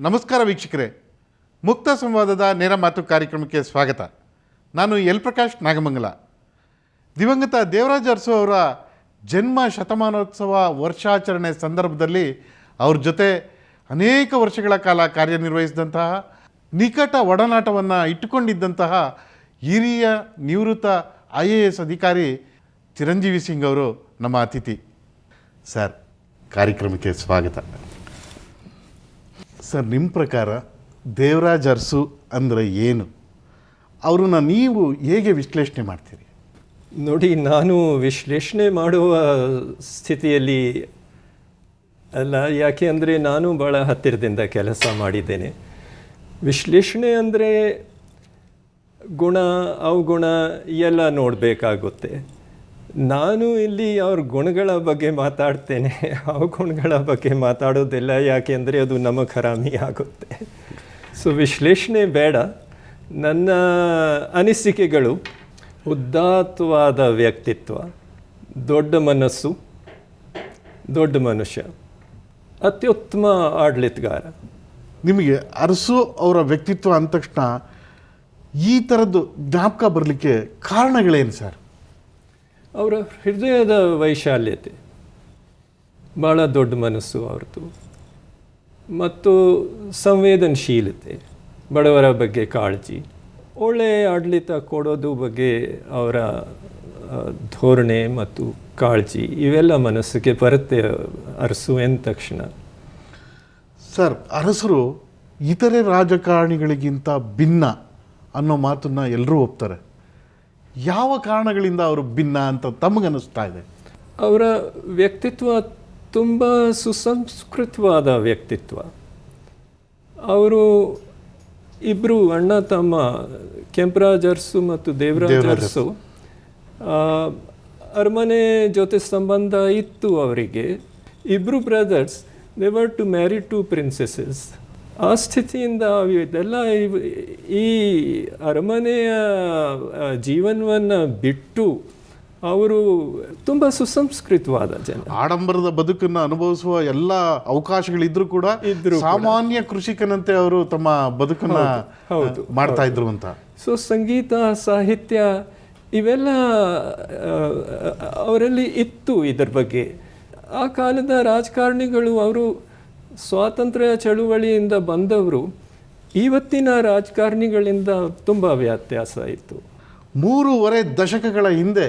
ನಮಸ್ಕಾರ ವೀಕ್ಷಕರೇ, ಮುಕ್ತ ಸಂವಾದದ ನೇರ ಮಾತು ಕಾರ್ಯಕ್ರಮಕ್ಕೆ ಸ್ವಾಗತ. ನಾನು ಎಲ್ ಪ್ರಕಾಶ್ ನಾಗಮಂಗಲ. ದಿವಂಗತ ದೇವರಾಜ ಅರಸು ಅವರ ಜನ್ಮ ಶತಮಾನೋತ್ಸವ ವರ್ಷಾಚರಣೆ ಸಂದರ್ಭದಲ್ಲಿ ಅವ್ರ ಜೊತೆ ಅನೇಕ ವರ್ಷಗಳ ಕಾಲ ಕಾರ್ಯನಿರ್ವಹಿಸಿದಂತಹ, ನಿಕಟ ಒಡನಾಟವನ್ನು ಇಟ್ಟುಕೊಂಡಿದ್ದಂತಹ ಹಿರಿಯ ನಿವೃತ್ತ IAS ಅಧಿಕಾರಿ ಚಿರಂಜೀವಿ ಸಿಂಗ್ ಅವರು ನಮ್ಮ ಅತಿಥಿ. ಸರ್, ಕಾರ್ಯಕ್ರಮಕ್ಕೆ ಸ್ವಾಗತ. ಸರ್, ನಿಮ್ಮ ಪ್ರಕಾರ ದೇವರಾಜ ಅರಸು ಅಂದರೆ ಏನು? ಅವ್ರನ್ನ ನೀವು ಹೇಗೆ ವಿಶ್ಲೇಷಣೆ ಮಾಡ್ತೀರಿ? ನೋಡಿ, ನಾನು ವಿಶ್ಲೇಷಣೆ ಮಾಡುವ ಸ್ಥಿತಿಯಲ್ಲಿ ಅಲ್ಲ. ಯಾಕೆ ಅಂದರೆ ನಾನು ಭಾಳ ಹತ್ತಿರದಿಂದ ಕೆಲಸ ಮಾಡಿದ್ದೇನೆ. ವಿಶ್ಲೇಷಣೆ ಅಂದರೆ ಗುಣ ಅವಗುಣ ಎಲ್ಲ ನೋಡಬೇಕಾಗುತ್ತೆ. ನಾನು ಇಲ್ಲಿ ಅವ್ರ ಗುಣಗಳ ಬಗ್ಗೆ ಮಾತಾಡ್ತೇನೆ, ಅವಗುಣಗಳ ಬಗ್ಗೆ ಮಾತಾಡೋದಿಲ್ಲ. ಯಾಕೆ ಅಂದರೆ ಅದು ನಮಗೆ ಹರಾಮಿ ಆಗುತ್ತೆ. ಸೊ ವಿಶ್ಲೇಷಣೆ ಬೇಡ. ನನ್ನ ಅನಿಸಿಕೆಗಳು: ಉದಾತ್ತವಾದ ವ್ಯಕ್ತಿತ್ವ, ದೊಡ್ಡ ಮನಸ್ಸು, ದೊಡ್ಡ ಮನುಷ್ಯ, ಅತ್ಯುತ್ತಮ ಆಡಳಿತಗಾರ. ನಿಮಗೆ ಅರಸು ಅವರ ವ್ಯಕ್ತಿತ್ವ ಅಂದ ತಕ್ಷಣ ಈ ಥರದ್ದು ಜ್ಞಾಪಕ ಬರಲಿಕ್ಕೆ ಕಾರಣಗಳೇನು ಸರ್? ಅವರ ಹೃದಯದ ವೈಶಾಲ್ಯತೆ, ಭಾಳ ದೊಡ್ಡ ಮನಸ್ಸು ಅವ್ರದ್ದು, ಮತ್ತು ಸಂವೇದನಶೀಲತೆ, ಬಡವರ ಬಗ್ಗೆ ಕಾಳಜಿ, ಒಳ್ಳೆಯ ಆಡಳಿತ ಕೊಡೋದು ಬಗ್ಗೆ ಅವರ ಧೋರಣೆ ಮತ್ತು ಕಾಳಜಿ, ಇವೆಲ್ಲ ಮನಸ್ಸಿಗೆ ಬರುತ್ತೆ ಅರಸು ಎಂದ ತಕ್ಷಣ. ಸರ್, ಅರಸರು ಇತರೆ ರಾಜಕಾರಣಿಗಳಿಗಿಂತ ಭಿನ್ನ ಅನ್ನೋ ಮಾತನ್ನು ಎಲ್ಲರೂ ಒಪ್ತಾರೆ. ಯಾವ ಕಾರಣಗಳಿಂದ ಅವರು ಭಿನ್ನ ಅಂತ ತಮಗನ್ನಿಸ್ತಾ ಇದೆ? ಅವರ ವ್ಯಕ್ತಿತ್ವ ತುಂಬ ಸುಸಂಸ್ಕೃತವಾದ ವ್ಯಕ್ತಿತ್ವ. ಅವರು ಇಬ್ಬರು ಅಣ್ಣ ತಮ್ಮ, ಕೆಂಪರಾಜ ಅರಸು ಮತ್ತು ದೇವರಾಜ ಅರಸು. ಅರಮನೆ ಜೊತೆ ಸಂಬಂಧ ಇತ್ತು ಅವರಿಗೆ. ಇಬ್ಬರು brothers, they were to marry 2 princesses. ಆ ಸ್ಥಿತಿಯಿಂದ ಇದೆಲ್ಲ ಈ ಅರಮನೆಯ ಜೀವನವನ್ನು ಬಿಟ್ಟು ಅವರು ತುಂಬ ಸುಸಂಸ್ಕೃತವಾದ ಜನ. ಆಡಂಬರದ ಬದುಕನ್ನು ಅನುಭವಿಸುವ ಎಲ್ಲ ಅವಕಾಶಗಳಿದ್ರೂ ಕೂಡ ಸಾಮಾನ್ಯ ಕೃಷಿಕನಂತೆ ಅವರು ತಮ್ಮ ಬದುಕನ್ನು ಮಾಡ್ತಾ ಇದ್ರು ಅಂತ. ಸೊ ಸಂಗೀತ, ಸಾಹಿತ್ಯ ಇವೆಲ್ಲ ಅವರಲ್ಲಿ ಇತ್ತು. ಇದರ ಬಗ್ಗೆ ಆ ಕಾಲದ ರಾಜಕಾರಣಿಗಳು, ಅವರು ಸ್ವಾತಂತ್ರ್ಯ ಚಳುವಳಿಯಿಂದ ಬಂದವರು. ಇವತ್ತಿನ ರಾಜಕಾರಣಿಗಳಿಂದ ತುಂಬ ವ್ಯತ್ಯಾಸ ಇತ್ತು. 3.5 ದಶಕಗಳ ಹಿಂದೆ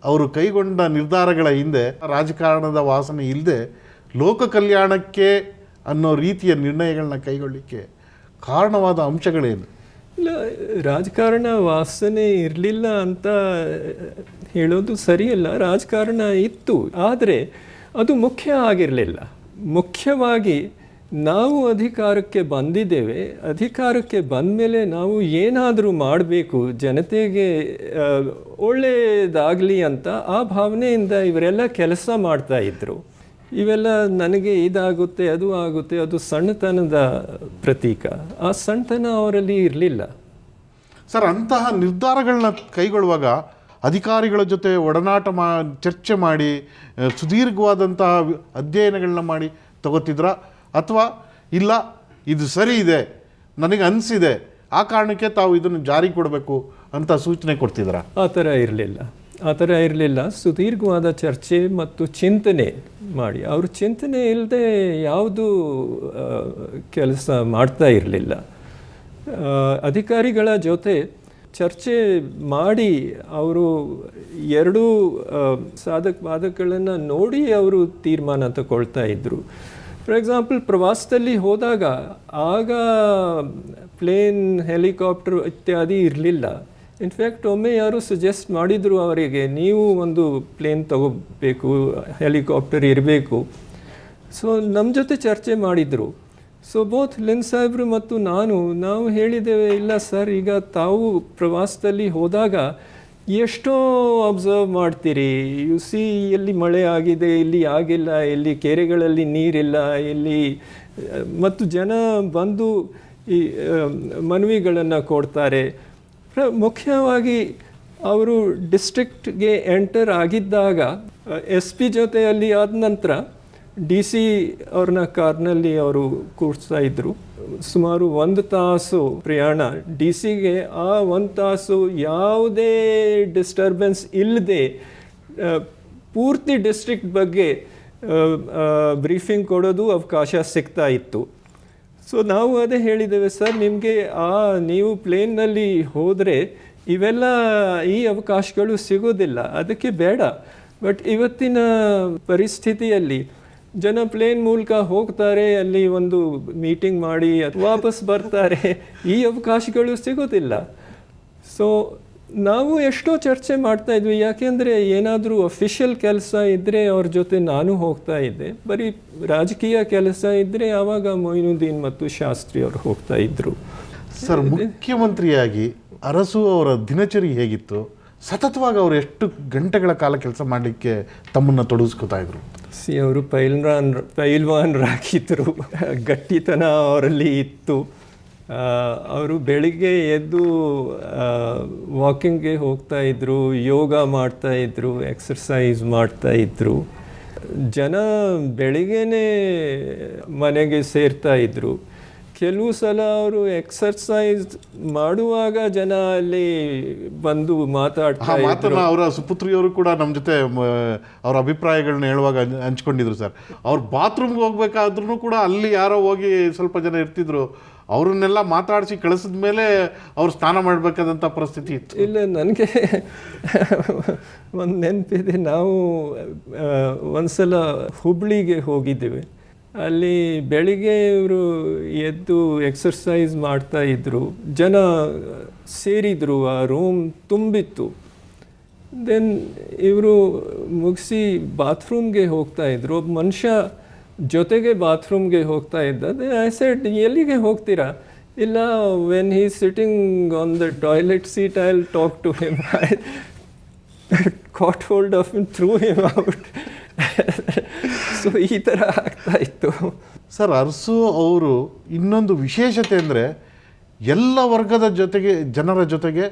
ಅವರು ಕೈಗೊಂಡ ನಿರ್ಧಾರಗಳ ಹಿಂದೆ ರಾಜಕಾರಣದ ವಾಸನೆ ಇಲ್ಲದೆ ಲೋಕ ಕಲ್ಯಾಣಕ್ಕೆ ಅನ್ನೋ ರೀತಿಯ ನಿರ್ಣಯಗಳನ್ನ ಕೈಗೊಳ್ಳಲಿಕ್ಕೆ ಕಾರಣವಾದ ಅಂಶಗಳೇನು? ಇಲ್ಲ, ರಾಜಕಾರಣ ವಾಸನೆ ಇರಲಿಲ್ಲ ಅಂತ ಹೇಳೋದು ಸರಿಯಲ್ಲ. ರಾಜಕಾರಣ ಇತ್ತು, ಆದರೆ ಅದು ಮುಖ್ಯ ಆಗಿರಲಿಲ್ಲ. ಮುಖ್ಯವಾಗಿ ನಾವು ಅಧಿಕಾರಕ್ಕೆ ಬಂದಿದ್ದೇವೆ. ಅಧಿಕಾರಕ್ಕೆ ಬಂದ ಮೇಲೆ ನಾವು ಏನಾದರೂ ಮಾಡಬೇಕು, ಜನತೆಗೆ ಒಳ್ಳೆಯದಾಗಲಿ ಅಂತ ಆ ಭಾವನೆಯಿಂದ ಇವರೆಲ್ಲ ಕೆಲಸ ಮಾಡ್ತಾಯಿದ್ರು. ಇವೆಲ್ಲ ನನಗೆ ಇದಾಗುತ್ತೆ, ಅದು ಆಗುತ್ತೆ, ಅದು ಸಣ್ಣತನದ ಪ್ರತೀಕ. ಆ ಸಣ್ಣತನ ಅವರಲ್ಲಿ ಇರಲಿಲ್ಲ. ಸರ್, ಅಂತಹ ನಿರ್ಧಾರಗಳನ್ನ ಕೈಗೊಳ್ಳುವಾಗ ಅಧಿಕಾರಿಗಳ ಜೊತೆ ಒಡನಾಟ ಚರ್ಚೆ ಮಾಡಿ ಸುದೀರ್ಘವಾದಂತಹ ಅಧ್ಯಯನಗಳನ್ನ ಮಾಡಿ ತಗೋತಿದ್ರ, ಅಥವಾ ಇಲ್ಲ ಇದು ಸರಿ ಇದೆ, ನನಗೆ ಅನಿಸಿದೆ, ಆ ಕಾರಣಕ್ಕೆ ತಾವು ಇದನ್ನು ಜಾರಿ ಕೊಡಬೇಕು ಅಂತ ಸೂಚನೆ ಕೊಡ್ತಿದ್ರ? ಆ ಥರ ಇರಲಿಲ್ಲ. ಸುದೀರ್ಘವಾದ ಚರ್ಚೆ ಮತ್ತು ಚಿಂತನೆ ಮಾಡಿ, ಅವ್ರ ಚಿಂತನೆ ಇಲ್ಲದೆ ಯಾವುದು ಕೆಲಸ ಮಾಡ್ತಾ ಇರಲಿಲ್ಲ. ಅಧಿಕಾರಿಗಳ ಜೊತೆ ಚರ್ಚೆ ಮಾಡಿ ಅವರು ಎರಡೂ ಸಾಧಕ ಬಾಧಕಗಳನ್ನು ನೋಡಿ ಅವರು ತೀರ್ಮಾನ ತಗೊಳ್ತಾ ಇದ್ದರು. ಫಾರ್ ಎಕ್ಸಾಂಪಲ್, ಪ್ರವಾಸದಲ್ಲಿ ಹೋದಾಗ ಆಗ ಪ್ಲೇನ್, ಹೆಲಿಕಾಪ್ಟರ್ ಇತ್ಯಾದಿ ಇರಲಿಲ್ಲ. ಇನ್ಫ್ಯಾಕ್ಟ್ ಒಮ್ಮೆ ಯಾರು ಸಜೆಸ್ಟ್ ಮಾಡಿದರು ಅವರಿಗೆ, ನೀವು ಒಂದು ಪ್ಲೇನ್ ತಗೋಬೇಕು, ಹೆಲಿಕಾಪ್ಟರ್ ಇರಬೇಕು. ಸೊ ನಮ್ಮ ಜೊತೆ ಚರ್ಚೆ ಮಾಡಿದರು. ಸೊ ಬೋತ್ ಲೆನ್ ಸಾಹೇಬ್ರು ಮತ್ತು ನಾವು ಹೇಳಿದ್ದೇವೆ, ಇಲ್ಲ ಸರ್, ಈಗ ತಾವು ಪ್ರವಾಸದಲ್ಲಿ ಹೋದಾಗ ಎಷ್ಟೋ ಅಬ್ಸರ್ವ್ ಮಾಡ್ತೀರಿ. ಯು ಸಿ, ಎಲ್ಲಿ ಮಳೆ ಆಗಿದೆ, ಇಲ್ಲಿ ಆಗಿಲ್ಲ, ಎಲ್ಲಿ ಕೆರೆಗಳಲ್ಲಿ ನೀರಿಲ್ಲ, ಇಲ್ಲಿ ಮತ್ತು ಜನ ಬಂದು ಈ ಮನವಿಗಳನ್ನು ಕೊಡ್ತಾರೆ. ಮುಖ್ಯವಾಗಿ ಅವರು ಡಿಸ್ಟ್ರಿಕ್ಟ್ಗೆ ಎಂಟರ್ ಆಗಿದ್ದಾಗ SP ಜೊತೆಯಲ್ಲಿ ಆದ ನಂತರ DC ಅವ್ರನ್ನ ಕಾರ್ನಲ್ಲಿ ಅವರು ಕೂರಿಸ್ತಾ ಇದ್ದರು. ಸುಮಾರು 1 ತಾಸು ಪ್ರಯಾಣ DC ಗೆ. ಆ 1 ತಾಸು ಯಾವುದೇ ಡಿಸ್ಟರ್ಬೆನ್ಸ್ ಇಲ್ಲದೆ ಪೂರ್ತಿ ಡಿಸ್ಟ್ರಿಕ್ಟ್ ಬಗ್ಗೆ ಬ್ರೀಫಿಂಗ್ ಕೊಡೋದು ಅವಕಾಶ ಸಿಗ್ತಾ ಇತ್ತು. ಸೊ ನಾವು ಅದೇ ಹೇಳಿದ್ದೇವೆ, ಸರ್ ನಿಮಗೆ ನೀವು ಪ್ಲೇನ್ನಲ್ಲಿ ಹೋದರೆ ಇವೆಲ್ಲ ಈ ಅವಕಾಶಗಳು ಸಿಗೋದಿಲ್ಲ, ಅದಕ್ಕೆ ಬೇಡ. ಬಟ್ ಇವತ್ತಿನ ಪರಿಸ್ಥಿತಿಯಲ್ಲಿ ಜನ ಪ್ಲೇನ್ ಮೂಲಕ ಹೋಗ್ತಾರೆ, ಅಲ್ಲಿ ಒಂದು ಮೀಟಿಂಗ್ ಮಾಡಿ ವಾಪಸ್ ಬರ್ತಾರೆ, ಈ ಅವಕಾಶಗಳು ಸಿಗೋದಿಲ್ಲ. ಸೊ ನಾವು ಎಷ್ಟೋ ಚರ್ಚೆ ಮಾಡ್ತಾ ಇದ್ವಿ, ಯಾಕೆಂದರೆ ಏನಾದರೂ ಅಫಿಷಿಯಲ್ ಕೆಲಸ ಇದ್ದರೆ ಅವ್ರ ಜೊತೆ ನಾನು ಹೋಗ್ತಾ ಇದ್ದೆ, ಬರೀ ರಾಜಕೀಯ ಕೆಲಸ ಇದ್ದರೆ ಆವಾಗ ಮೊಯಿನುದ್ದೀನ್ ಮತ್ತು ಶಾಸ್ತ್ರಿ ಅವರು ಹೋಗ್ತಾ ಇದ್ದರು. ಸರ್, ಮುಖ್ಯಮಂತ್ರಿಯಾಗಿ ಅರಸು ಅವರ ದಿನಚರಿ ಹೇಗಿತ್ತು? ಸತತವಾಗಿ ಅವರು ಎಷ್ಟು ಗಂಟೆಗಳ ಕಾಲ ಕೆಲಸ ಮಾಡಲಿಕ್ಕೆ ತಮ್ಮನ್ನು ತೊಡಗಿಸ್ಕೊತಾ ಇದ್ರು? ಅವರು ಪೈಲ್ವಾನ್ರಾಗಿದ್ದರು, ಗಟ್ಟಿತನ ಅವರಲ್ಲಿ ಇತ್ತು. ಅವರು ಬೆಳಿಗ್ಗೆ ಎದ್ದು ವಾಕಿಂಗ್ಗೆ ಹೋಗ್ತಾಯಿದ್ರು, ಯೋಗ ಮಾಡ್ತಾಯಿದ್ರು, ಎಕ್ಸರ್ಸೈಸ್ ಮಾಡ್ತಾಯಿದ್ರು. ಜನ ಬೆಳಿಗ್ಗೆನೇ ಮನೆಗೆ ಸೇರ್ತಾಯಿದ್ರು. ಕೆಲವು ಸಲ ಅವರು ಎಕ್ಸರ್ಸೈಸ್ ಮಾಡುವಾಗ ಜನ ಅಲ್ಲಿ ಬಂದು ಮಾತಾಡ್ತಾ ಇದ್ರು. ಅವರ ಸುಪುತ್ರಿಯವರು ಕೂಡ ನಮ್ಮ ಜೊತೆ ಅವ್ರ ಅಭಿಪ್ರಾಯಗಳನ್ನ ಹೇಳುವಾಗ ಹಂಚ್ಕೊಂಡಿದ್ರು. ಸರ್, ಅವ್ರು ಬಾತ್ರೂಮ್ಗೆ ಹೋಗ್ಬೇಕಾದ್ರೂ ಕೂಡ ಅಲ್ಲಿ ಯಾರೋ ಹೋಗಿ ಸ್ವಲ್ಪ ಜನ ಇರ್ತಿದ್ರು, ಅವ್ರನ್ನೆಲ್ಲ ಮಾತಾಡಿಸಿ ಕಳಿಸಿದ ಮೇಲೆ ಅವ್ರು ಸ್ನಾನ ಮಾಡಬೇಕಾದಂಥ ಪರಿಸ್ಥಿತಿ ಇತ್ತು. ಇಲ್ಲ, ನನಗೆ ಒಂದು ನೆನಪಿದೆ. ನಾವು ಒಂದ್ಸಲ ಹುಬ್ಳಿಗೆ ಹೋಗಿದ್ದೇವೆ. ಅಲ್ಲಿ ಬೆಳಿಗ್ಗೆ ಇವರು ಎದ್ದು ಎಕ್ಸರ್ಸೈಸ್ ಮಾಡ್ತಾಯಿದ್ರು, ಜನ ಸೇರಿದರು, ಆ ರೂಮ್ ತುಂಬಿತ್ತು. ದೆನ್ ಇವರು ಮುಗಿಸಿ ಬಾತ್ರೂಮ್ಗೆ ಹೋಗ್ತಾಯಿದ್ರು. ಒಬ್ಬ ಮನುಷ್ಯ ಜೊತೆಗೆ ಬಾತ್ರೂಮ್ಗೆ ಹೋಗ್ತಾ ಇದ್ದ. ಐ ಸೆಡ್, ಎಲ್ಲಿಗೆ ಹೋಗ್ತೀರಾ? ಇಲ್ಲ, when he sitting on the toilet seat I will talk to him. I caught hold of him, threw him out. So ಈ ಥರ ಆಗ್ತಾ ಇತ್ತು. ಸರ್, ಅರಸು ಅವರು ಇನ್ನೊಂದು ವಿಶೇಷತೆ ಅಂದರೆ ಎಲ್ಲ ವರ್ಗದ ಜನರ ಜೊತೆಗೆ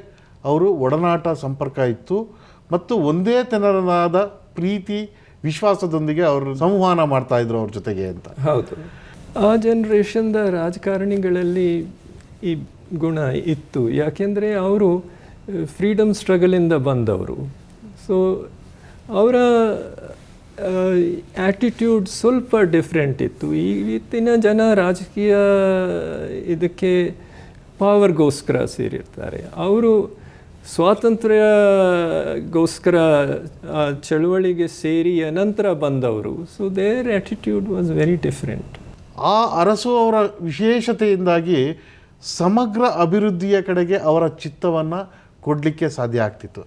ಅವರು ಒಡನಾಟ ಸಂಪರ್ಕ ಇತ್ತು ಮತ್ತು ಒಂದೇ ತೆನರನಾದ ಪ್ರೀತಿ ವಿಶ್ವಾಸದೊಂದಿಗೆ ಅವರು ಸಂವಹನ ಮಾಡ್ತಾಯಿದ್ರು ಅವ್ರ ಜೊತೆಗೆ ಅಂತ. ಹೌದು, ಆ ಜನ್ರೇಷನ್ದ ರಾಜಕಾರಣಿಗಳಲ್ಲಿ ಈ ಗುಣ ಇತ್ತು. ಯಾಕೆಂದರೆ ಅವರು ಫ್ರೀಡಮ್ ಸ್ಟ್ರಗಲಿಂದ ಬಂದವರು. ಸೊ ಅವರ ಆ್ಯಟಿಟ್ಯೂಡ್ ಸ್ವಲ್ಪ ಡಿಫ್ರೆಂಟ್ ಇತ್ತು. ಇವತ್ತಿನ ಜನ ರಾಜಕೀಯ ಇದಕ್ಕೆ ಪವರ್ಗೋಸ್ಕರ ಸೇರಿರ್ತಾರೆ. ಅವರು ಸ್ವಾತಂತ್ರ್ಯಗೋಸ್ಕರ ಚಳುವಳಿಗೆ ಸೇರಿ ಅನಂತರ ಬಂದವರು. So their attitude was very different. ಆ ಅರಸು ಅವರ ವಿಶೇಷತೆಯಿಂದಾಗಿ ಸಮಗ್ರ ಅಭಿವೃದ್ಧಿಯ ಕಡೆಗೆ ಅವರ ಚಿತ್ತವನ್ನು ಕೊಡಲಿಕ್ಕೆ ಸಾಧ್ಯ ಆಗ್ತಿತ್ತು.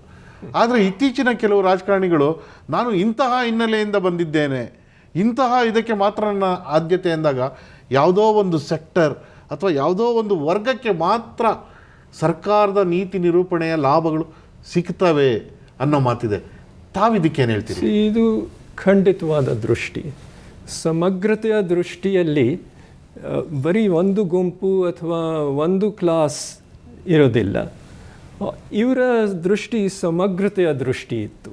ಆದರೆ ಇತ್ತೀಚಿನ ಕೆಲವು ರಾಜಕಾರಣಿಗಳು, ನಾನು ಇಂತಹ ಹಿನ್ನೆಲೆಯಿಂದ ಬಂದಿದ್ದೇನೆ, ಇಂತಹ ಇದಕ್ಕೆ ಮಾತ್ರ ನನ್ನ ಆದ್ಯತೆ ಎಂದಾಗ ಯಾವುದೋ ಒಂದು ಸೆಕ್ಟರ್ ಅಥವಾ ಯಾವುದೋ ಒಂದು ವರ್ಗಕ್ಕೆ ಮಾತ್ರ ಸರ್ಕಾರದ ನೀತಿ ನಿರೂಪಣೆಯ ಲಾಭಗಳು ಸಿಗ್ತವೆ ಅನ್ನೋ ಮಾತಿದೆ. ತಾವಿದಕ್ಕೇನು ಹೇಳ್ತೀರಿ? ಇದು ಖಂಡಿತವಾದ ದೃಷ್ಟಿ. ಸಮಗ್ರತೆಯ ದೃಷ್ಟಿಯಲ್ಲಿ ಬರೀ ಒಂದು ಗುಂಪು ಅಥವಾ ಒಂದು ಕ್ಲಾಸ್ ಇರೋದಿಲ್ಲ. ಇವರ ದೃಷ್ಟಿ ಸಮಗ್ರತೆಯ ದೃಷ್ಟಿ ಇತ್ತು.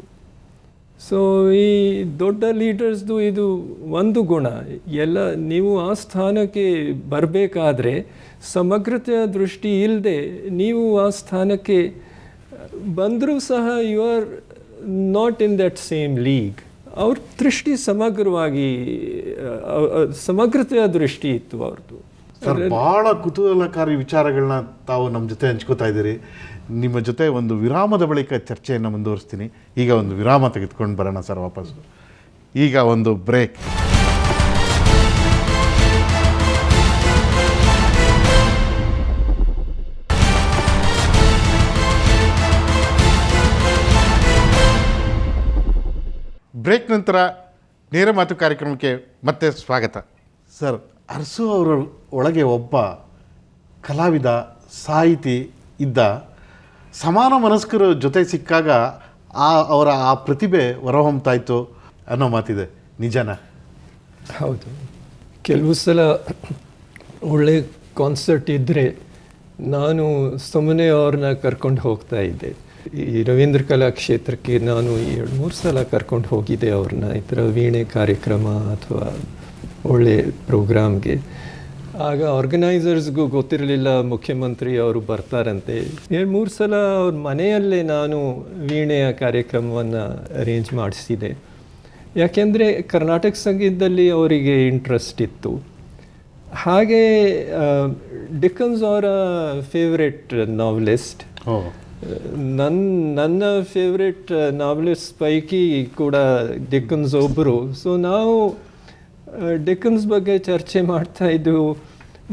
ಸೊ ಈ ದೊಡ್ಡ ಲೀಡರ್ಸ್ದು ಇದು ಒಂದು ಗುಣ. ಎಲ್ಲ ನೀವು ಆ ಸ್ಥಾನಕ್ಕೆ ಬರಬೇಕಾದ್ರೆ ಸಮಗ್ರತೆಯ ದೃಷ್ಟಿ ಇಲ್ಲದೆ ನೀವು ಆ ಸ್ಥಾನಕ್ಕೆ ಬಂದರೂ ಸಹ you are not in that same league. ಅವ್ರ ದೃಷ್ಟಿ ಸಮಗ್ರವಾಗಿ ಸಮಗ್ರತೆಯ ದೃಷ್ಟಿ ಇತ್ತು ಅವ್ರದ್ದು. ಸರ್, ಭಾಳ ಕುತೂಹಲಕಾರಿ ವಿಚಾರಗಳನ್ನ ತಾವು ನಮ್ಮ ಜೊತೆ ಹಂಚ್ಕೋತಾ ಇದ್ದೀರಿ. ನಿಮ್ಮ ಜೊತೆ ಒಂದು ವಿರಾಮದ ಬಳಿಕ ಚರ್ಚೆಯನ್ನು ಮುಂದುವರಿಸ್ತೀನಿ. ಈಗ ಒಂದು ವಿರಾಮ ತೆಗೆದುಕೊಂಡು ಬರೋಣ ಸರ್ ವಾಪಸ್ಸು. ಈಗ ಒಂದು ಬ್ರೇಕ್. ಬ್ರೇಕ್ ನಂತರ ನೇರ ಮಾತು ಕಾರ್ಯಕ್ರಮಕ್ಕೆ ಮತ್ತೆ ಸ್ವಾಗತ. ಸರ್, ಅರಸು ಅವರ ಒಳಗೆ ಒಬ್ಬ ಕಲಾವಿದ, ಸಾಹಿತಿ ಇದ್ದ. ಸಮಾನ ಮನಸ್ಕರ ಜೊತೆ ಸಿಕ್ಕಾಗ ಅವರ ಆ ಪ್ರತಿಭೆ ಹೊರಹೊಮ್ತಾಯಿತು ಅನ್ನೋ ಮಾತಿದೆ, ನಿಜನಾ? ಹೌದು. ಕೆಲವು ಸಲ ಒಳ್ಳೆ ಕಾನ್ಸರ್ಟ್ ಇದ್ದರೆ ನಾನು ಸುಮ್ಮನೆ ಅವ್ರನ್ನ ಕರ್ಕೊಂಡು ಹೋಗ್ತಾ ಇದ್ದೆ. ಈ ರವೀಂದ್ರ ಕಲಾಕ್ಷೇತ್ರಕ್ಕೆ ನಾನು 2-3 ಸಲ ಕರ್ಕೊಂಡು ಹೋಗಿದ್ದೆ ಅವ್ರನ್ನ, ಈ ಥರ ವೀಣೆ ಕಾರ್ಯಕ್ರಮ ಅಥವಾ ಒಳ್ಳೆ ಪ್ರೋಗ್ರಾಮ್ಗೆ. ಆಗ ಆರ್ಗನೈಸರ್ಸ್ಗೂ ಗೊತ್ತಿರಲಿಲ್ಲ ಮುಖ್ಯಮಂತ್ರಿ ಅವರು ಬರ್ತಾರಂತೆ. 2-3 ಸಲ ಅವ್ರ ಮನೆಯಲ್ಲೇ ನಾನು ವೀಣೆಯ ಕಾರ್ಯಕ್ರಮವನ್ನು ಅರೇಂಜ್ ಮಾಡಿಸಿದೆ. ಯಾಕೆಂದರೆ ಕರ್ನಾಟಕ ಸಂಗೀತದಲ್ಲಿ ಅವರಿಗೆ ಇಂಟ್ರೆಸ್ಟ್ ಇತ್ತು. ಹಾಗೆ ಡಿಕನ್ಸ್ ಅವರ ಫೇವ್ರೆಟ್ ನಾವಲಿಸ್ಟ್. ನನ್ನ ಫೇವ್ರೆಟ್ ನಾವಲಿಸ್ಟ್ ಪೈಕಿ ಕೂಡ ಡಿಕನ್ಸ್ ಒಬ್ಬರು. ಸೊ ನಾವು ಡಿಕನ್ಸ್ ಬಗ್ಗೆ ಚರ್ಚೆ ಮಾಡ್ತಾ ಇದ್ದೆವು.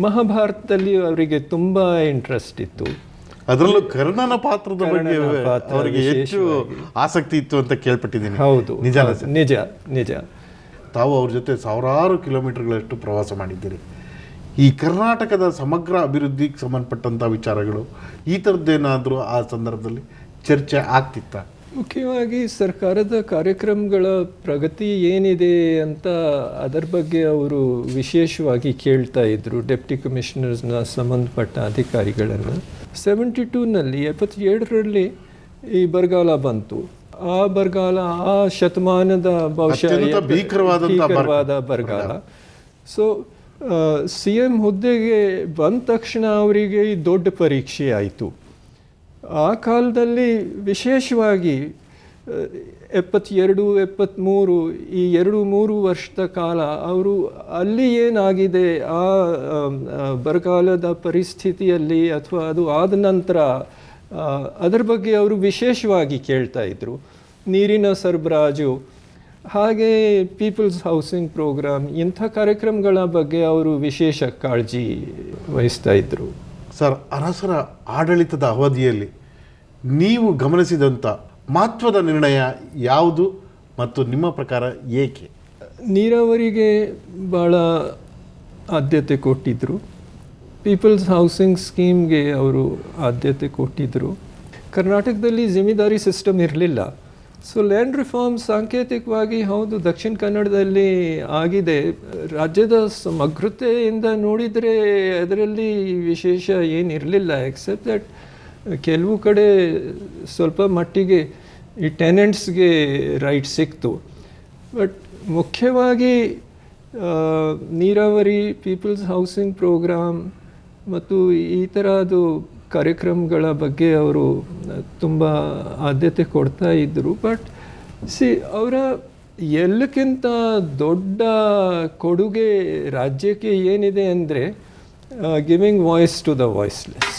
ಮಹಾಭಾರತದಲ್ಲಿ ಅವರಿಗೆ ತುಂಬ ಇಂಟ್ರೆಸ್ಟ್ ಇತ್ತು. ಅದರಲ್ಲೂ ಕರ್ಣನ ಪಾತ್ರದ ಬಗ್ಗೆ ಅವರಿಗೆ ಹೆಚ್ಚು ಆಸಕ್ತಿ ಇತ್ತು ಅಂತ ಕೇಳ್ಪಟ್ಟಿದ್ದೀನಿ. ಹೌದು, ನಿಜ ನಿಜ. ತಾವು ಅವ್ರ ಜೊತೆ ಸಾವಿರಾರು ಕಿಲೋಮೀಟರ್ಗಳಷ್ಟು ಪ್ರವಾಸ ಮಾಡಿದ್ದೀರಿ. ಈ ಕರ್ನಾಟಕದ ಸಮಗ್ರ ಅಭಿವೃದ್ಧಿಗೆ ಸಂಬಂಧಪಟ್ಟಂಥ ವಿಚಾರಗಳು ಈ ಥರದ್ದೇನಾದರೂ ಆ ಸಂದರ್ಭದಲ್ಲಿ ಚರ್ಚೆ ಆಗ್ತಿತ್ತ? ಮುಖ್ಯವಾಗಿ ಸರ್ಕಾರದ ಕಾರ್ಯಕ್ರಮಗಳ ಪ್ರಗತಿ ಏನಿದೆ ಅಂತ ಅದರ ಬಗ್ಗೆ ಅವರು ವಿಶೇಷವಾಗಿ ಕೇಳ್ತಾ ಇದ್ದರು ಡೆಪ್ಟಿ ಕಮಿಷನರ್ಸ್ನ ಸಂಬಂಧಪಟ್ಟ ಅಧಿಕಾರಿಗಳನ್ನು. 72ನಲ್ಲಿ 77ರಲ್ಲಿ ಈ ಬರಗಾಲ ಬಂತು. ಆ ಬರಗಾಲ ಆ ಶತಮಾನದ ಬಹುಶಃ ಭೀಕರವಾದ ಬರಗಾಲ. ಸೊ CM ಹುದ್ದೆಗೆ ಬಂದ ತಕ್ಷಣ ಅವರಿಗೆ ಈ ದೊಡ್ಡ ಪರೀಕ್ಷೆ ಆಯಿತು. ಆ ಕಾಲದಲ್ಲಿ ವಿಶೇಷವಾಗಿ 72, 73 ಈ 2-3 ವರ್ಷದ ಕಾಲ ಅವರು ಅಲ್ಲಿ ಏನಾಗಿದೆ ಆ ಬರಗಾಲದ ಪರಿಸ್ಥಿತಿಯಲ್ಲಿ ಅಥವಾ ಅದು ಆದ ನಂತರ ಅದರ ಬಗ್ಗೆ ಅವರು ವಿಶೇಷವಾಗಿ ಕೇಳ್ತಾ ಇದ್ದರು. ನೀರಿನ ಸರಬರಾಜು, ಹಾಗೆ ಪೀಪಲ್ಸ್ ಹೌಸಿಂಗ್ ಪ್ರೋಗ್ರಾಮ್, ಇಂಥ ಕಾರ್ಯಕ್ರಮಗಳ ಬಗ್ಗೆ ಅವರು ವಿಶೇಷ ಕಾಳಜಿ ವಹಿಸ್ತಾ ಇದ್ದರು. ಸರ್, ಅರಸರ ಆಡಳಿತದ ಅವಧಿಯಲ್ಲಿ ನೀವು ಗಮನಿಸಿದಂಥ ಮಹತ್ವದ ನಿರ್ಣಯ ಯಾವುದು ಮತ್ತು ನಿಮ್ಮ ಪ್ರಕಾರ ಏಕೆ? ನೀರಾವರಿಗೆ ಭಾಳ ಆದ್ಯತೆ ಕೊಟ್ಟಿದ್ದರು. ಪೀಪಲ್ಸ್ ಹೌಸಿಂಗ್ ಸ್ಕೀಮ್ಗೆ ಅವರು ಆದ್ಯತೆ ಕೊಟ್ಟಿದ್ದರು. ಕರ್ನಾಟಕದಲ್ಲಿ ಜಿಮ್ಮಿದಾರಿ ಸಿಸ್ಟಮ್ ಇರಲಿಲ್ಲ. ಸೊ ಲ್ಯಾಂಡ್ ರಿಫಾರ್ಮ್ ಸಾಂಕೇತಿಕವಾಗಿ ಹೌದು ದಕ್ಷಿಣ ಕನ್ನಡದಲ್ಲಿ ಆಗಿದೆ. ರಾಜ್ಯದ ಸಮಗ್ರತೆಯಿಂದ ನೋಡಿದರೆ ಅದರಲ್ಲಿ ವಿಶೇಷ ಏನಿರಲಿಲ್ಲ, ಎಕ್ಸೆಪ್ಟ್ ದಟ್ ಕೆಲವು ಕಡೆ ಸ್ವಲ್ಪ ಮಟ್ಟಿಗೆ ಈ ಟೆನೆಂಟ್ಸ್ಗೆ ರೈಟ್ ಸಿಕ್ತು. ಬಟ್ ಮುಖ್ಯವಾಗಿ ನೀರಾವರಿ, ಪೀಪಲ್ಸ್ ಹೌಸಿಂಗ್ ಪ್ರೋಗ್ರಾಮ್ ಮತ್ತು ಈ ಥರದ್ದು ಕಾರ್ಯಕ್ರಮಗಳ ಬಗ್ಗೆ ಅವರು ತುಂಬ ಆದ್ಯತೆ ಕೊಡ್ತಾ ಇದ್ದರು. ಬಟ್ ಅವರ ಎಲ್ಲಕ್ಕಿಂತ ದೊಡ್ಡ ಕೊಡುಗೆ ರಾಜ್ಯಕ್ಕೆ ಏನಿದೆ ಅಂದರೆ giving voice to the voiceless.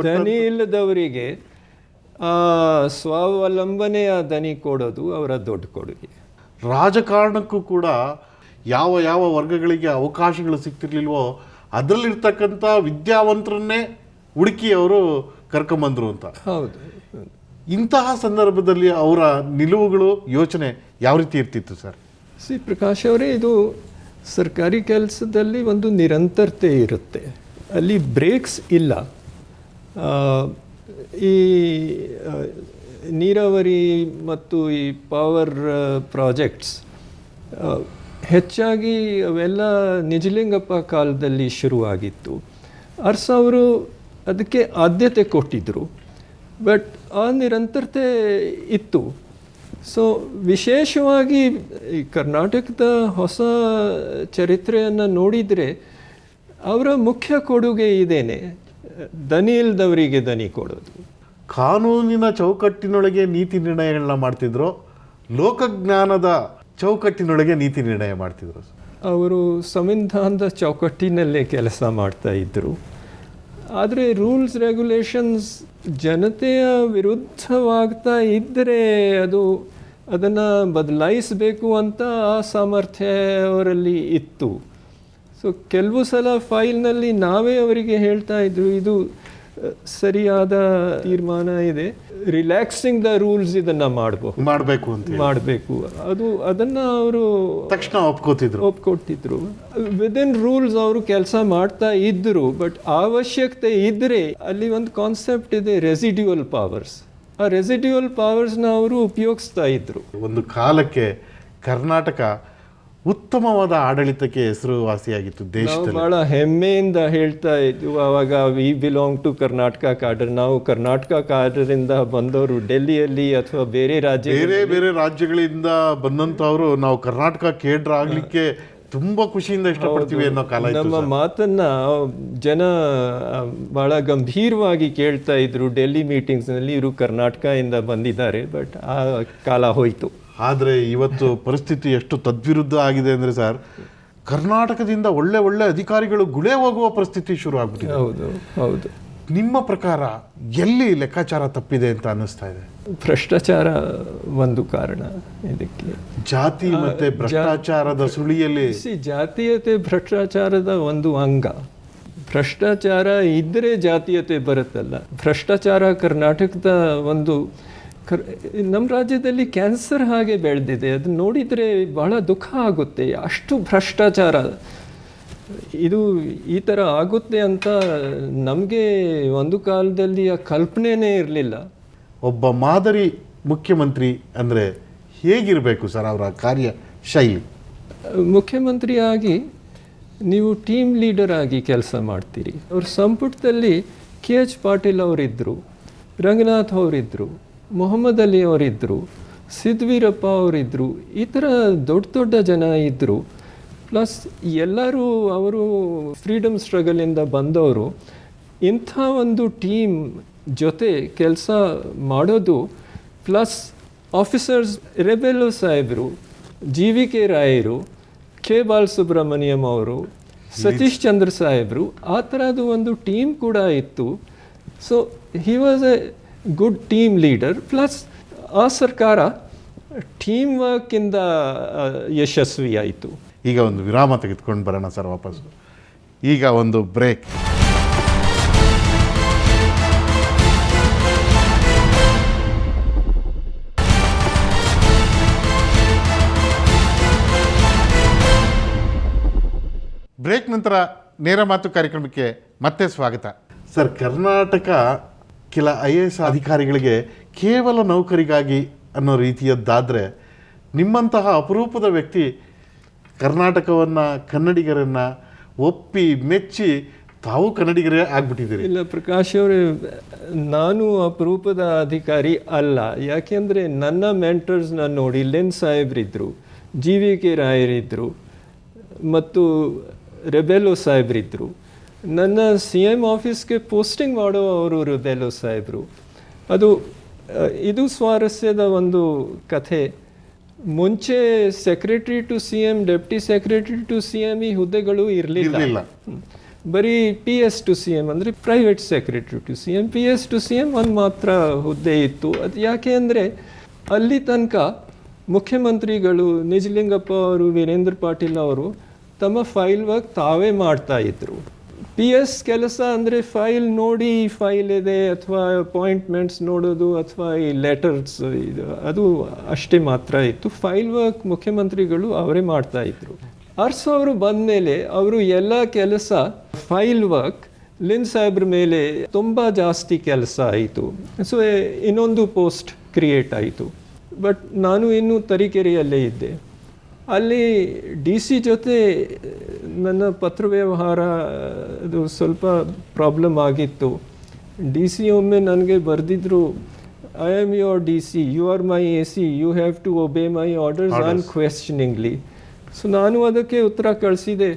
ದನಿ ಇಲ್ಲದವರಿಗೆ ಸ್ವಾವಲಂಬನೆಯ ದನಿ ಕೊಡೋದು ಅವರ ದೊಡ್ಡ ಕೊಡುಗೆ. ರಾಜಕಾರಣಕ್ಕೂ ಕೂಡ ಯಾವ ಯಾವ ವರ್ಗಗಳಿಗೆ ಅವಕಾಶಗಳು ಸಿಗ್ತಿರ್ಲಿಲ್ವೋ ಅದರಲ್ಲಿರ್ತಕ್ಕಂಥ ವಿದ್ಯಾವಂತರನ್ನೇ ಹುಡುಕಿ ಅವರು ಕರ್ಕೊಂಬಂದರು ಅಂತ. ಹೌದು. ಇಂತಹ ಸಂದರ್ಭದಲ್ಲಿ ಅವರ ನಿಲುವುಗಳು, ಯೋಚನೆ ಯಾವ ರೀತಿ ಇರ್ತಿತ್ತು ಸರ್? ಪ್ರಕಾಶ್ ಅವರೇ, ಇದು ಸರ್ಕಾರಿ ಕೆಲಸದಲ್ಲಿ ಒಂದು ನಿರಂತರತೆ ಇರುತ್ತೆ, ಅಲ್ಲಿ ಬ್ರೇಕ್ಸ್ ಇಲ್ಲ. ಈ ನೀರಾವರಿ ಮತ್ತು ಈ ಪವರ್ ಪ್ರಾಜೆಕ್ಟ್ಸ್ ಹೆಚ್ಚಾಗಿ ಅವೆಲ್ಲ ನಿಜಲಿಂಗಪ್ಪ ಕಾಲದಲ್ಲಿ ಶುರುವಾಗಿತ್ತು. ಅರಸ ಅವರು ಅದಕ್ಕೆ ಆದ್ಯತೆ ಕೊಟ್ಟಿದ್ದರು. ಬಟ್ ಆ ನಿರಂತರತೆ ಇತ್ತು. ಸೊ ವಿಶೇಷವಾಗಿ ಈ ಕರ್ನಾಟಕದ ಹೊಸ ಚರಿತ್ರೆಯನ್ನು ನೋಡಿದರೆ ಅವರ ಮುಖ್ಯ ಕೊಡುಗೆ ಇದೇನೆ, ದನಿ ಇಲ್ದವರಿಗೆ ದನಿ ಕೊಡೋದು. ಕಾನೂನಿನ ಚೌಕಟ್ಟಿನೊಳಗೆ ನೀತಿ ನಿರ್ಣಯಗಳನ್ನ ಮಾಡ್ತಿದ್ರು, ಲೋಕಜ್ಞಾನದ ಚೌಕಟ್ಟಿನೊಳಗೆ ನೀತಿ ನಿರ್ಣಯ ಮಾಡ್ತಿದ್ರು. ಅವರು ಸಂವಿಧಾನದ ಚೌಕಟ್ಟಿನಲ್ಲೇ ಕೆಲಸ ಮಾಡ್ತಾ ಇದ್ದರು. ಆದರೆ ರೂಲ್ಸ್ ರೆಗ್ಯುಲೇಷನ್ಸ್ ಜನತೆಯ ವಿರುದ್ಧವಾಗ್ತಾ ಇದ್ದರೆ ಅದನ್ನು ಬದಲಾಯಿಸಬೇಕು ಅಂತ ಆ ಸಾಮರ್ಥ್ಯ ಅವರಲ್ಲಿ ಇತ್ತು. ಸೊ ಕೆಲವು ಸಲ ಫೈಲ್ನಲ್ಲಿ ನಾವೇ ಅವರಿಗೆ ಹೇಳ್ತಾ ಇದ್ರು, ಇದು ಸರಿಯಾದ ತೀರ್ಮಾನ ಇದೆ, ರಿಲ್ಯಾಕ್ಸಿಂಗ್ ದ ರೂಲ್ಸ್ ಇದನ್ನು ಮಾಡಬೇಕು. ಅದನ್ನು ಅವರು ತಕ್ಷಣ ಒಪ್ಕೊಟ್ಟಿದ್ರು. ವಿದಿನ್ ರೂಲ್ಸ್ ಅವರು ಕೆಲಸ ಮಾಡ್ತಾ ಇದ್ದರು. ಬಟ್ ಅವಶ್ಯಕತೆ ಇದ್ದರೆ ಅಲ್ಲಿ ಒಂದು ಕಾನ್ಸೆಪ್ಟ್ ಇದೆ, ರೆಸಿಡ್ಯೂಯಲ್ ಪವರ್ಸ್. ಆ ರೆಸಿಡ್ಯೂಯಲ್ ಪವರ್ಸ್ನ ಅವರು ಉಪಯೋಗಿಸ್ತಾ ಇದ್ರು. ಒಂದು ಕಾಲಕ್ಕೆ ಕರ್ನಾಟಕ ಉತ್ತಮವಾದ ಆಡಳಿತಕ್ಕೆ ಹೆಸರುವಾಸಿಯಾಗಿತ್ತು ದೇಶದಲ್ಲಿ. ಬಹಳ ಹೆಮ್ಮೆಯಿಂದ ಹೇಳ್ತಾ ಇದ್ವು ಆವಾಗ, ವಿ ಬಿಲಾಂಗ್ ಟು ಕರ್ನಾಟಕ ಕಾಡರ್. ನಾವು ಕರ್ನಾಟಕ ಕಾಡರಿಂದ ಬಂದವರು. ಡೆಲ್ಲಿಯಲ್ಲಿ ಅಥವಾ ಬೇರೆ ರಾಜ್ಯಗಳಿಂದ ಬಂದಂಥವರು ನಾವು ಕರ್ನಾಟಕ ಕೇಡ್ರ್ ಆಗಲಿಕ್ಕೆ ತುಂಬ ಖುಷಿಯಿಂದ ಇಷ್ಟಪಡ್ತೀವಿ ಅನ್ನೋ ಕಾಲ ಇತ್ತು ನಮ್ಮ ಮಾತನ್ನ ಜನ ಬಹಳ ಗಂಭೀರವಾಗಿ ಕೇಳ್ತಾ ಇದ್ರು ಡೆಲ್ಲಿ ಮೀಟಿಂಗ್ಸ್ನಲ್ಲಿ. ಇವರು ಕರ್ನಾಟಕದಿಂದ ಬಂದಿದ್ದಾರೆ, ಬಟ್ ಆ ಕಾಲ ಹೋಯಿತು. ಆದರೆ ಇವತ್ತು ಪರಿಸ್ಥಿತಿ ಎಷ್ಟು ತದ್ವಿರುದ್ಧ ಆಗಿದೆ ಅಂದರೆ ಸರ್, ಕರ್ನಾಟಕದಿಂದ ಒಳ್ಳೆ ಒಳ್ಳೆ ಅಧಿಕಾರಿಗಳು ಗುಳೆ ಹೋಗುವ ಪರಿಸ್ಥಿತಿ ಶುರು ಆಗ್ಬಿಟ್ಟಿದೆ. ಹೌದು ಹೌದು. ನಿಮ್ಮ ಪ್ರಕಾರ ಎಲ್ಲಿ ಲೆಕ್ಕಾಚಾರ ತಪ್ಪಿದೆ ಅಂತ ಅನ್ನಿಸ್ತಾ ಇದೆ? ಭ್ರಷ್ಟಾಚಾರ ಒಂದು ಕಾರಣ ಇದಕ್ಕೆ. ಜಾತಿ ಮತ್ತೆ ಭ್ರಷ್ಟಾಚಾರದ ಸುಳಿಯಲ್ಲಿ ಜಾತೀಯತೆ ಭ್ರಷ್ಟಾಚಾರದ ಒಂದು ಅಂಗ. ಭ್ರಷ್ಟಾಚಾರ ಇದ್ದರೆ ಜಾತೀಯತೆ ಬರುತ್ತಲ್ಲ. ಭ್ರಷ್ಟಾಚಾರ ಕರ್ನಾಟಕದ ಒಂದು ನಮ್ಮ ರಾಜ್ಯದಲ್ಲಿ ಕ್ಯಾನ್ಸರ್ ಹಾಗೆ ಬೆಳೆದಿದೆ. ಅದನ್ನ ನೋಡಿದರೆ ಬಹಳ ದುಃಖ ಆಗುತ್ತೆ. ಅಷ್ಟು ಭ್ರಷ್ಟಾಚಾರ. ಇದು ಈ ಥರ ಆಗುತ್ತೆ ಅಂತ ನಮಗೆ ಒಂದು ಕಾಲದಲ್ಲಿ ಆ ಕಲ್ಪನೆನೇ ಇರಲಿಲ್ಲ. ಒಬ್ಬ ಮಾದರಿ ಮುಖ್ಯಮಂತ್ರಿ ಅಂದರೆ ಹೇಗಿರಬೇಕು ಸರ್ ಅವರ ಕಾರ್ಯ ಶೈಲಿ? ಮುಖ್ಯಮಂತ್ರಿಯಾಗಿ ನೀವು ಟೀಮ್ ಲೀಡರ್ ಆಗಿ ಕೆಲಸ ಮಾಡ್ತೀರಿ. ಅವ್ರ ಸಂಪುಟದಲ್ಲಿ KH ಪಾಟೀಲ್ ಅವರಿದ್ದರು, ರಂಗನಾಥ್ ಅವರಿದ್ದರು, ಮೊಹಮ್ಮದ್ ಅಲಿ ಅವರಿದ್ದರು, ಸಿದ್ವೀರಪ್ಪ ಅವರಿದ್ದರು. ಈ ಥರ ದೊಡ್ಡ ದೊಡ್ಡ ಜನ ಇದ್ದರು. ಪ್ಲಸ್ ಎಲ್ಲರೂ ಅವರು ಫ್ರೀಡಮ್ ಸ್ಟ್ರಗಲಿಂದ ಬಂದವರು. ಇಂಥ ಒಂದು ಟೀಮ್ ಜೊತೆ ಕೆಲಸ ಮಾಡೋದು, ಪ್ಲಸ್ ಆಫೀಸರ್ಸ್ ರೆಬೆಲ್ಲೋ ಸಾಹೇಬರು, GVK ರಾಯರು, K ಬಾಲಸುಬ್ರಹ್ಮಣ್ಯಂ ಅವರು, ಸತೀಶ್ ಚಂದ್ರ ಸಾಹೇಬರು, ಆ ಥರದ್ದು ಒಂದು ಟೀಮ್ ಕೂಡ ಇತ್ತು. So he was A good team leader. Plus ಆ ಸರ್ಕಾರ ಟೀಮ್ ವರ್ಕಿಂದ ಯಶಸ್ವಿ ಆಯಿತು. ಈಗ ಒಂದು ವಿರಾಮ ತೆಗೆದುಕೊಂಡು ಬರೋಣ ಸರ್ ವಾಪಸ್ಸು. ಈಗ ಒಂದು ಬ್ರೇಕ್. ಬ್ರೇಕ್ ನಂತರ ನೇರ ಮಾತು ಕಾರ್ಯಕ್ರಮಕ್ಕೆ ಮತ್ತೆ ಸ್ವಾಗತ. ಸರ್, ಕರ್ನಾಟಕ ಕೆಲ IAS ಅಧಿಕಾರಿಗಳಿಗೆ ಕೇವಲ ನೌಕರಿಗಾಗಿ ಅನ್ನೋ ರೀತಿಯದ್ದಾದರೆ, ನಿಮ್ಮಂತಹ ಅಪರೂಪದ ವ್ಯಕ್ತಿ ಕರ್ನಾಟಕವನ್ನು, ಕನ್ನಡಿಗರನ್ನು ಒಪ್ಪಿ ಮೆಚ್ಚಿ ತಾವು ಕನ್ನಡಿಗರೇ ಆಗ್ಬಿಟ್ಟಿದ್ದೀರಿ. ಇಲ್ಲ ಪ್ರಕಾಶ್ ಅವರೇ, ನಾನು ಅಪರೂಪದ ಅಧಿಕಾರಿ ಅಲ್ಲ. ಯಾಕೆಂದರೆ ನನ್ನ ಮೆಂಟರ್ಸ್ನ ನೋಡಿ ಲೆನ್ ಸಾಹೇಬ್ರಿದ್ದರು, GVK ರಾಯರಿದ್ದರು ಮತ್ತು ರೆಬೆಲ್ಲೋ ಸಾಹೇಬ್ರಿದ್ದರು. ನನ್ನ CM ಆಫೀಸ್ಗೆ ಪೋಸ್ಟಿಂಗ್ ಮಾಡೋ ಅವರು ರೆಬೆಲ್ಲೋ ಸಾಹೇಬರು. ಇದು ಸ್ವಾರಸ್ಯದ ಒಂದು ಕಥೆ. ಮುಂಚೆ secretary to CM, deputy secretary to CM ಈ ಹುದ್ದೆಗಳು ಇರಲಿಲ್ಲ. ಬರೀ PS ಟು CM ಅಂದರೆ private secretary to CM, PS to CM ಒಂದು ಮಾತ್ರ ಹುದ್ದೆ ಇತ್ತು. ಅದು ಯಾಕೆ ಅಂದರೆ ಅಲ್ಲಿ ತನಕ ಮುಖ್ಯಮಂತ್ರಿಗಳು ನಿಜಲಿಂಗಪ್ಪ ಅವರು, ವೀರೇಂದ್ರ ಪಾಟೀಲ್ ಅವರು ತಮ್ಮ ಫೈಲ್ ವರ್ಕ್ ತಾವೇ ಮಾಡ್ತಾ ಇದ್ರು. PS ಕೆಲಸ ಅಂದರೆ ಫೈಲ್ ನೋಡಿ ಫೈಲ್ ಇದೆ ಅಥವಾ ಅಪಾಯಿಂಟ್ಮೆಂಟ್ಸ್ ನೋಡೋದು ಅಥವಾ ಈ ಲೆಟರ್ಸ್, ಅದು ಅಷ್ಟೇ ಮಾತ್ರ ಇತ್ತು. ಫೈಲ್ ವರ್ಕ್ ಮುಖ್ಯಮಂತ್ರಿಗಳು ಅವರೇ ಮಾಡ್ತಾ ಇದ್ರು. ಅರ್ಸ್ ಅವರು ಬಂದ ಮೇಲೆ ಅವರು ಎಲ್ಲ ಕೆಲಸ ಫೈಲ್ ವರ್ಕ್ ಲಿನ್ ಸಾಹೇಬ್ರ ಮೇಲೆ ತುಂಬ ಜಾಸ್ತಿ ಕೆಲಸ ಆಯಿತು. ಸೊ ಇನ್ನೊಂದು ಪೋಸ್ಟ್ ಕ್ರಿಯೇಟ್ ಆಯಿತು. ಬಟ್ ನಾನು ಇನ್ನೂ ತರೀಕೆರೆಯಲ್ಲೇ ಇದ್ದೆ. ಅಲ್ಲಿ DC ಜೊತೆ ನನ್ನ ಪತ್ರ ವ್ಯವಹಾರ ಅದು ಸ್ವಲ್ಪ ಪ್ರಾಬ್ಲಮ್ ಆಗಿತ್ತು. DC ಒಮ್ಮೆ ನನಗೆ ಬರೆದಿದ್ರು, I am your DC, you are my AC, you have to obey my orders unquestioningly. So ನಾನು ಅದಕ್ಕೆ ಉತ್ತರ ಕಳಿಸಿದೆ,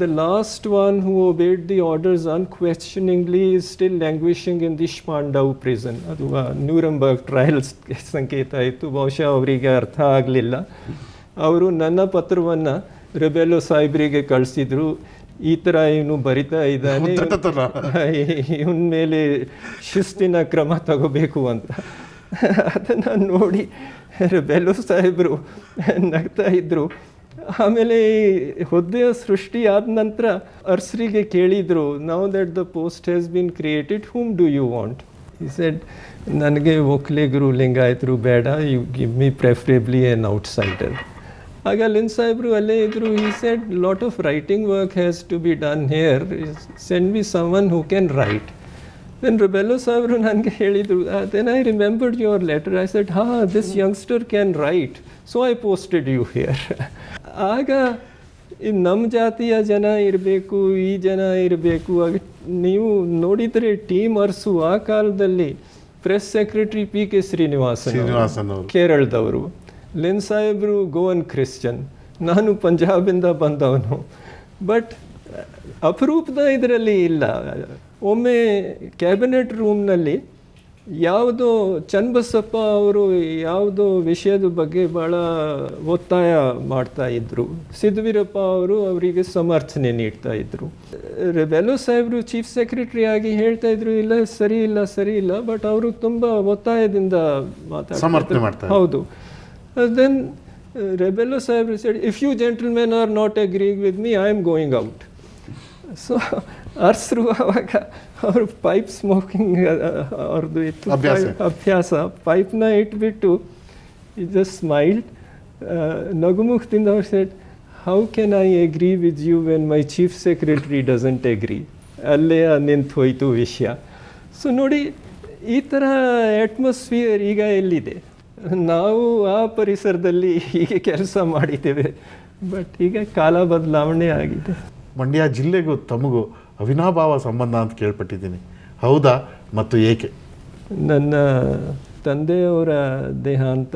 the last one who obeyed the orders unquestioningly is still languishing in the Spandau prison. ಅದು ನ್ಯೂರಂಬರ್ಗ್ trials ಸಂಕೇತ ಇತ್ತು. ಬಹುಶಃ ಅವರಿಗೆ ಅರ್ಥ ಆಗಲಿಲ್ಲ. ಅವರು ನನ್ನ ಪತ್ರವನ್ನು ರೆಬೆಲ್ಲೋ ಸಾಹೇಬ್ರಿಗೆ ಕಳಿಸಿದ್ರು, ಈ ಥರ ಇವನು ಬರಿತಾ ಇದ್ದಾನೆ, ಇವನ ಮೇಲೆ ಶಿಸ್ತಿನ ಕ್ರಮ ತಗೋಬೇಕು ಅಂತ. ಅದನ್ನು ನೋಡಿ ರೆಬೆಲ್ಲೋ ಸಾಹೇಬರು ನಗ್ತಾ ಇದ್ದರು. ಆಮೇಲೆ ಈ ಹುದ್ದೆಯ ಸೃಷ್ಟಿ ಆದ ನಂತರ ಅರ್ಸ್ರಿಗೆ ಕೇಳಿದರು, now that the post has been created, whom do you want? He said, ನನಗೆ ಒಕ್ಕಲಿಗರು ಲಿಂಗಾಯತರು ಬೇಡ, you give me preferably an outsider. ಆಗ ಲಿನ್ ಸಾಹೇಬರು ಅಲ್ಲೇ ಇದ್ದರು. He said, lot of writing work has to be done here, send me someone who can write. Then Rebello ಸಾಹೇಬರು ನನಗೆ ಹೇಳಿದರು, then I remembered your letter. I said, this youngster can write, so I posted you here. ಆಗ ನಮ್ಮ ಜಾತಿಯ ಜನ ಇರಬೇಕು, ಈ ಜನ ಇರಬೇಕು. ಆಗ ನೀವು ನೋಡಿದರೆ ಟೀಮ್ ಅರ್ಸು ಆ ಕಾಲದಲ್ಲಿ ಪ್ರೆಸ್ ಸೆಕ್ರೆಟರಿ PK ಶ್ರೀನಿವಾಸನ್, ಕೇರಳದವರು. ಲಿನ್ ಸಾಹೇಬರು ಗೋವನ್ ಕ್ರಿಶ್ಚಿಯನ್, ನಾನು ಪಂಜಾಬಿಂದ ಬಂದವನು. ಬಟ್ ಅಪರೂಪದ ಇದರಲ್ಲಿ ಇಲ್ಲ. ಒಮ್ಮೆ ಕ್ಯಾಬಿನೆಟ್ ರೂಮ್ನಲ್ಲಿ ಯಾವುದೋ ಚನ್ನಬಸಪ್ಪ ಅವರು ಯಾವುದೋ ವಿಷಯದ ಬಗ್ಗೆ ಭಾಳ ಒತ್ತಾಯ ಮಾಡ್ತಾಯಿದ್ರು. ಸಿದ್ದವೀರಪ್ಪ ಅವರು ಅವರಿಗೆ ಸಮರ್ಥನೆ ನೀಡ್ತಾಯಿದ್ರು. ವೆಲೋ ಸಾಹೇಬರು ಚೀಫ್ ಸೆಕ್ರೆಟರಿ ಆಗಿ ಹೇಳ್ತಾಯಿದ್ರು, ಇಲ್ಲ ಸರಿ ಇಲ್ಲ, ಬಟ್ ಅವರು ತುಂಬ ಒತ್ತಾಯದಿಂದ ಸಮರ್ಥನೆ ಮಾಡ್ತಾರೆ. ಹೌದು. ದೆನ್ ರೆಬೆಲ್ಲೋ ಸಾಹೇಬರು said, if you gentlemen are not agreeing with me, I am going out. So ಅರ್ಸರು ಅವಾಗ ಅವರು ಪೈಪ್ ಸ್ಮೋಕಿಂಗ್ ಅವ್ರದ್ದು ಇತ್ತು ಅಭ್ಯಾಸ. ಪೈಪ್ನ ಇಟ್ಬಿಟ್ಟು ಜಸ್ಟ್ ಸ್ಮೈಲ್ಡ್, ನಗುಮುಖದಿಂದ ಅವ್ರು said, how can I agree with you when my chief secretary doesn't agree. ಅಲ್ಲೇ ನಿಂತು ಹೋಯಿತು ವಿಷಯ. ಸೊ ನೋಡಿ, ಈ ಥರ ಅಟ್ಮಾಸ್ಫಿಯರ್ ಈಗ ಎಲ್ಲಿದೆ? ನಾವು ಆ ಪರಿಸರದಲ್ಲಿ ಹೀಗೆ ಕೆಲಸ ಮಾಡಿದ್ದೇವೆ. ಬಟ್ ಈಗ ಕಾಲ ಬದಲಾವಣೆ ಆಗಿದೆ. ಮಂಡ್ಯ ಜಿಲ್ಲೆಗೂ ತಮಗೂ ಅವಿನಾಭಾವ ಸಂಬಂಧ ಅಂತ ಕೇಳ್ಪಟ್ಟಿದ್ದೀನಿ, ಹೌದಾ? ಮತ್ತು ಏಕೆ? ನನ್ನ ತಂದೆಯವರ ದೇಹಾಂತ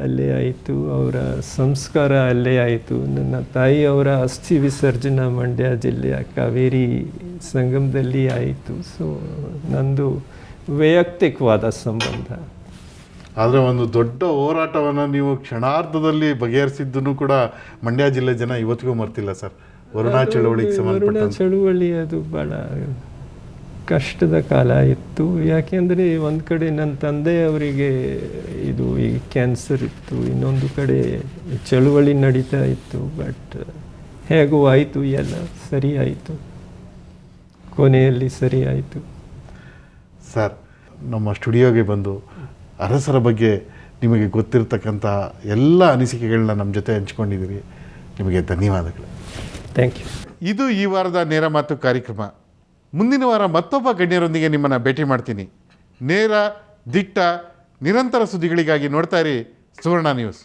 ಅಲ್ಲೇ ಆಯಿತು, ಅವರ ಸಂಸ್ಕಾರ ಅಲ್ಲೇ ಆಯಿತು. ನನ್ನ ತಾಯಿಯವರ ಅಸ್ಥಿ ವಿಸರ್ಜನಾ ಮಂಡ್ಯ ಜಿಲ್ಲೆಯ ಕಾವೇರಿ ಸಂಗಮದಲ್ಲಿ ಆಯಿತು. ಸೊ ನಂದು ವೈಯಕ್ತಿಕವಾದ ಸಂಬಂಧ. ಆದರೆ ಒಂದು ದೊಡ್ಡ ಹೋರಾಟವನ್ನು ನೀವು ಕ್ಷಣಾರ್ಧದಲ್ಲಿ ಬಗೆಹರಿಸಿದ್ದನ್ನು ಕೂಡ ಮಂಡ್ಯ ಜಿಲ್ಲೆ ಜನ ಇವತ್ತಿಗೂ ಮರ್ತಿಲ್ಲ ಸರ್. ವರುಣಾ ಚಳುವಳಿಗೆ ಸಂಬಂಧಪಟ್ಟ ಚಳುವಳಿ ಅದು ಭಾಳ ಕಷ್ಟದ ಕಾಲ ಇತ್ತು. ಯಾಕೆಂದರೆ ಒಂದು ಕಡೆ ನನ್ನ ತಂದೆಯವರಿಗೆ ಇದು ಈ ಕ್ಯಾನ್ಸರ್ ಇತ್ತು, ಇನ್ನೊಂದು ಕಡೆ ಚಳುವಳಿ ನಡೀತಾ ಇತ್ತು. ಬಟ್ ಹೇಗೂ ಆಯಿತು, ಎಲ್ಲ ಸರಿ ಆಯಿತು, ಕೊನೆಯಲ್ಲಿ ಸರಿ ಆಯಿತು. ಸರ್, ನಮ್ಮ ಸ್ಟುಡಿಯೋಗೆ ಬಂದು ಅರಸರ ಬಗ್ಗೆ ನಿಮಗೆ ಗೊತ್ತಿರತಕ್ಕಂಥ ಎಲ್ಲ ಅನಿಸಿಕೆಗಳನ್ನ ನಮ್ಮ ಜೊತೆ ಹಂಚ್ಕೊಂಡಿದ್ದೀರಿ. ನಿಮಗೆ ಧನ್ಯವಾದಗಳು. Thank you. ಇದು ಈ ವಾರದ ನೇರ ಮಾತು ಕಾರ್ಯಕ್ರಮ. ಮುಂದಿನ ವಾರ ಮತ್ತೊಬ್ಬ ಗಣ್ಯರೊಂದಿಗೆ ನಿಮ್ಮನ್ನು ಭೇಟಿ ಮಾಡ್ತೀನಿ. ನೇರ, ದಿಟ್ಟ, ನಿರಂತರ ಸುದ್ದಿಗಳಿಗಾಗಿ ನೋಡ್ತಾ ಇರಿ ಸುವರ್ಣ ನ್ಯೂಸ್.